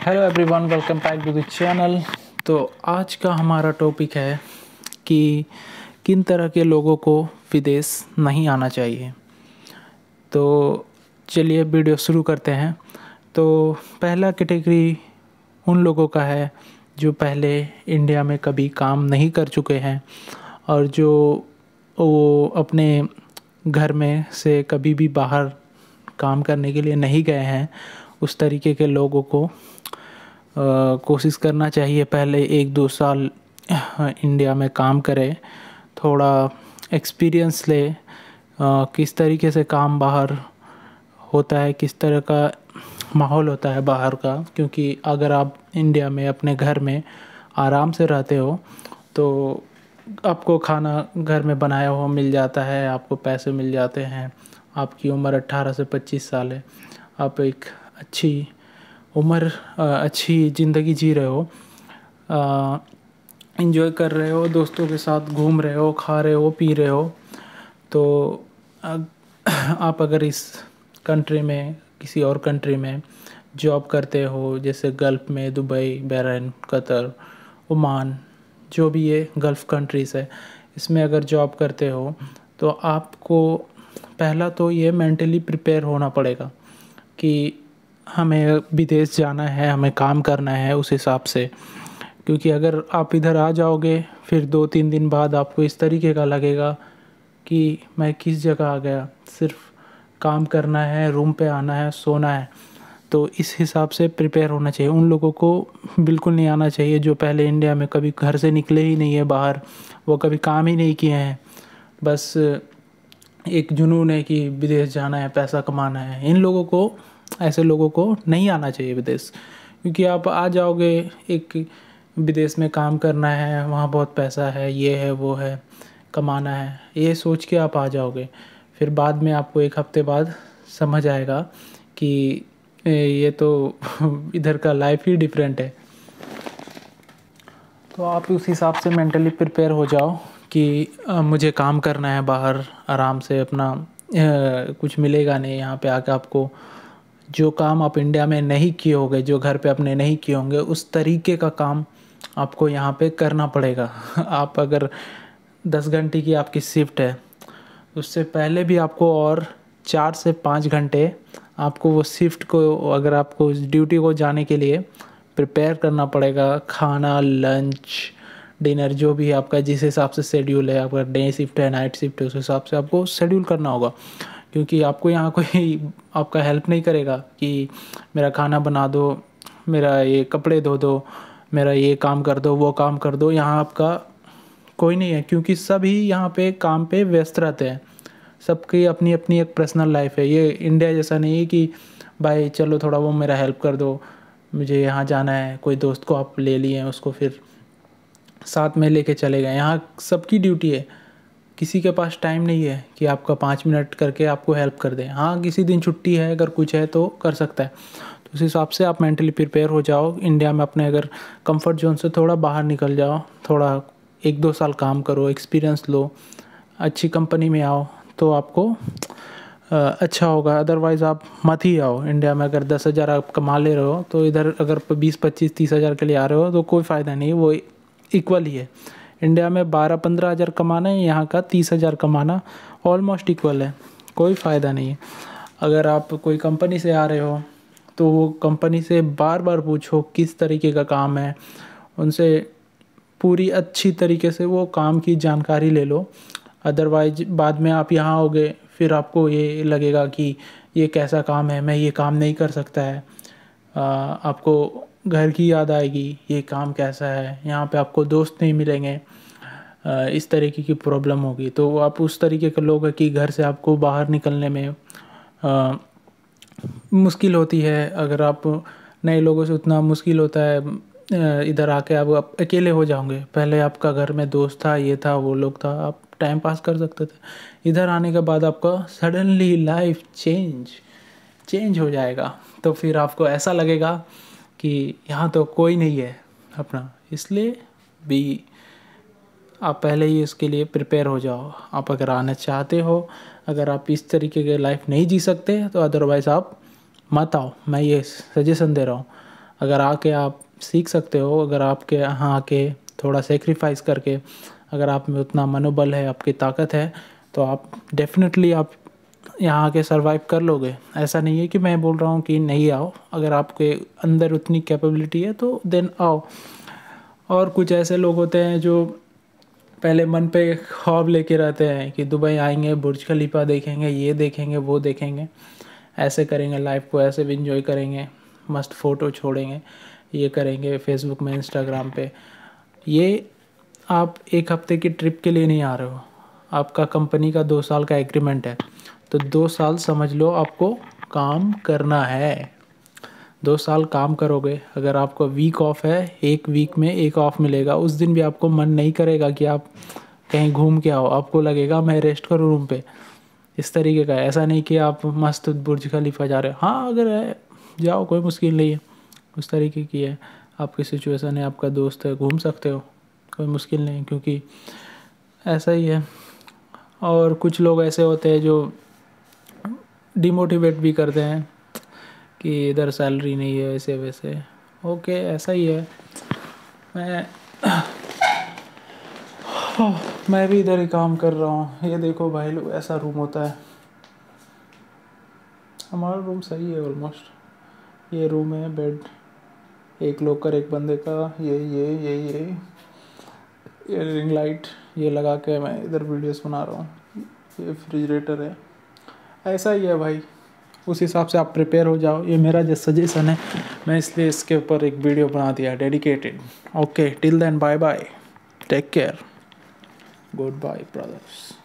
Hello everyone, welcome back to the channel. तो आज का हमारा टॉपिक है कि किन तरह के लोगों को विदेश नहीं आना चाहिए। तो चलिए वीडियो शुरू करते हैं। तो पहला कैटेगरी उन लोगों का है जो पहले इंडिया में कभी काम नहीं कर चुके हैं और जो वो अपने घर में से कभी भी बाहर काम करने के लिए नहीं गए हैं। उस तरीके के लोगों को कोशिश करना चाहिए पहले 1-2 साल इंडिया में काम करे, थोड़ा एक्सपीरियंस ले किस तरीके से काम बाहर होता है, किस तरह का माहौल होता है बाहर का। क्योंकि अगर आप इंडिया में अपने घर में आराम से रहते हो तो आपको खाना घर में बनाया हुआ मिल जाता है, आपको पैसे मिल जाते हैं। आपकी उम्र 18 से 25 साल है, आप एक अच्छी उम्र अच्छी ज़िंदगी जी रहे हो, एंजॉय कर रहे हो, दोस्तों के साथ घूम रहे हो, खा रहे हो, पी रहे हो। तो आप अगर इस कंट्री में किसी और कंट्री में जॉब करते हो, जैसे गल्फ़ में दुबई, बहरीन, कतर, ओमान, जो भी ये गल्फ़ कंट्रीज़ है, इसमें अगर जॉब करते हो तो आपको पहला तो ये मेंटली प्रिपेयर होना पड़ेगा कि हमें विदेश जाना है, हमें काम करना है उस हिसाब से। क्योंकि अगर आप इधर आ जाओगे फिर 2-3 दिन बाद आपको इस तरीके का लगेगा कि मैं किस जगह आ गया, सिर्फ काम करना है, रूम पे आना है, सोना है। तो इस हिसाब से प्रिपेयर होना चाहिए। उन लोगों को बिल्कुल नहीं आना चाहिए जो पहले इंडिया में कभी घर से निकले ही नहीं है बाहर, वो कभी काम ही नहीं किए हैं, बस एक जुनून है कि विदेश जाना है, पैसा कमाना है। इन लोगों को, ऐसे लोगों को नहीं आना चाहिए विदेश। क्योंकि आप आ जाओगे, एक विदेश में काम करना है, वहाँ बहुत पैसा है, ये है वो है, कमाना है, ये सोच के आप आ जाओगे। फिर बाद में आपको 1 हफ्ते बाद समझ आएगा कि ये तो इधर का लाइफ ही डिफरेंट है। तो आप उस हिसाब से मेंटली प्रिपेयर हो जाओ कि मुझे काम करना है बाहर आराम से अपना, कुछ मिलेगा नहीं यहाँ पे आके आपको। जो काम आप इंडिया में नहीं किए होंगे, जो घर पे अपने नहीं किए होंगे, उस तरीके का काम आपको यहाँ पे करना पड़ेगा। आप अगर 10 घंटे की आपकी शिफ्ट है, उससे पहले भी आपको और 4 से 5 घंटे आपको वो शिफ्ट को, अगर आपको उस ड्यूटी को जाने के लिए प्रिपेयर करना पड़ेगा। खाना, लंच, डिनर, जो भी आपका जिस हिसाब से शेड्यूल है, आपका डे शिफ्ट है, नाइट शिफ्ट है, उस हिसाब से आपको शेड्यूल करना होगा। क्योंकि आपको यहाँ कोई आपका हेल्प नहीं करेगा कि मेरा खाना बना दो, मेरा ये कपड़े धो दो, मेरा ये काम कर दो, वो काम कर दो। यहाँ आपका कोई नहीं है, क्योंकि सभी यहाँ पे काम पे व्यस्त रहते हैं। सबकी अपनी अपनी एक पर्सनल लाइफ है। ये इंडिया जैसा नहीं है कि भाई चलो थोड़ा वो मेरा हेल्प कर दो, मुझे यहाँ जाना है, कोई दोस्त को आप ले लिए हैं, उसको फिर साथ में लेके चले गए। यहाँ सबकी ड्यूटी है, किसी के पास टाइम नहीं है कि आपका 5 मिनट करके आपको हेल्प कर दें। हाँ, किसी दिन छुट्टी है, अगर कुछ है तो कर सकता है। तो उस हिसाब से आप मेंटली प्रिपेयर हो जाओ। इंडिया में अपने अगर कंफर्ट जोन से थोड़ा बाहर निकल जाओ, थोड़ा 1-2 साल काम करो, एक्सपीरियंस लो, अच्छी कंपनी में आओ तो आपको अच्छा होगा। अदरवाइज़ आप मत ही आओ। इंडिया में अगर 10,000 आप कमा ले रहे हो तो इधर अगर 20, 25, 30 हज़ार के लिए आ रहे हो तो कोई फ़ायदा नहीं, वो इक्वल ही है। इंडिया में 12-15 हज़ार कमाना है, यहाँ का 30 हज़ार कमाना ऑलमोस्ट इक्वल है, कोई फ़ायदा नहीं है। अगर आप कोई कंपनी से आ रहे हो तो वो कंपनी से बार बार पूछो किस तरीके का काम है, उनसे पूरी अच्छी तरीके से वो काम की जानकारी ले लो। अदरवाइज बाद में आप यहाँ आओगे फिर आपको ये लगेगा कि ये कैसा काम है, मैं ये काम नहीं कर सकता है। आपको घर की याद आएगी, ये काम कैसा है, यहाँ पे आपको दोस्त नहीं मिलेंगे, इस तरीके की प्रॉब्लम होगी। तो आप उस तरीके के लोग हैं कि घर से आपको बाहर निकलने में मुश्किल होती है। अगर आप नए लोगों से उतना मुश्किल होता है, इधर आके आप अकेले हो जाओगे। पहले आपका घर में दोस्त था, ये था, वो लोग था, आप टाइम पास कर सकते थे। इधर आने के बाद आपका सडनली लाइफ चेंज हो जाएगा। तो फिर आपको ऐसा लगेगा कि यहाँ तो कोई नहीं है अपना। इसलिए भी आप पहले ही इसके लिए प्रिपेयर हो जाओ। आप अगर आना चाहते हो, अगर आप इस तरीके की लाइफ नहीं जी सकते तो अदरवाइज़ आप मत आओ। मैं ये सजेशन दे रहा हूँ। अगर आके आप सीख सकते हो, अगर आपके यहाँ आके थोड़ा सेक्रीफाइस करके अगर आप में उतना मनोबल है, आपकी ताकत है, तो आप डेफिनेटली आप यहाँ आके सरवाइव कर लोगे। ऐसा नहीं है कि मैं बोल रहा हूँ कि नहीं आओ, अगर आपके अंदर उतनी कैपेबिलिटी है तो देन आओ। और कुछ ऐसे लोग होते हैं जो पहले मन पे ख्वाब लेके रहते हैं कि दुबई आएंगे, बुर्ज खलीफा देखेंगे, ये देखेंगे, वो देखेंगे, ऐसे करेंगे, लाइफ को ऐसे भी इंजॉय करेंगे, मस्त फ़ोटो छोड़ेंगे, ये करेंगे फेसबुक में, इंस्टाग्राम पे। ये आप एक हफ्ते की ट्रिप के लिए नहीं आ रहे हो, आपका कंपनी का 2 साल का एग्रीमेंट है, तो 2 साल समझ लो आपको काम करना है। 2 साल काम करोगे, अगर आपको वीक ऑफ है, 1 वीक में 1 ऑफ मिलेगा, उस दिन भी आपको मन नहीं करेगा कि आप कहीं घूम के आओ, आपको लगेगा मैं रेस्ट करूँ रूम पे। इस तरीके का है, ऐसा नहीं कि आप मस्त बुर्ज खलीफा जा रहे हो। हाँ, अगर है जाओ, कोई मुश्किल नहीं है, उस तरीके की है आपकी सिचुएशन है, आपका दोस्त है, घूम सकते हो, कोई मुश्किल नहीं, क्योंकि ऐसा ही है। और कुछ लोग ऐसे होते हैं जो डिमोटिवेट भी करते हैं कि इधर सैलरी नहीं है, ऐसे वैसे। ओके, ऐसा ही है। मैं भी इधर ही काम कर रहा हूँ। ये देखो भाई लोग, ऐसा रूम होता है हमारा। रूम सही है ऑलमोस्ट। ये रूम है, बेड, एक लॉकर एक बंदे का, ये रिंग लाइट ये लगा के मैं इधर वीडियोस बना रहा हूँ। ये रेफ्रिजरेटर है। ऐसा ही है भाई, उस हिसाब से आप प्रिपेयर हो जाओ। ये मेरा जो सजेशन है, मैं इसलिए इसके ऊपर एक वीडियो बना दिया dedicated. Okay, till then bye bye, take care, goodbye brothers.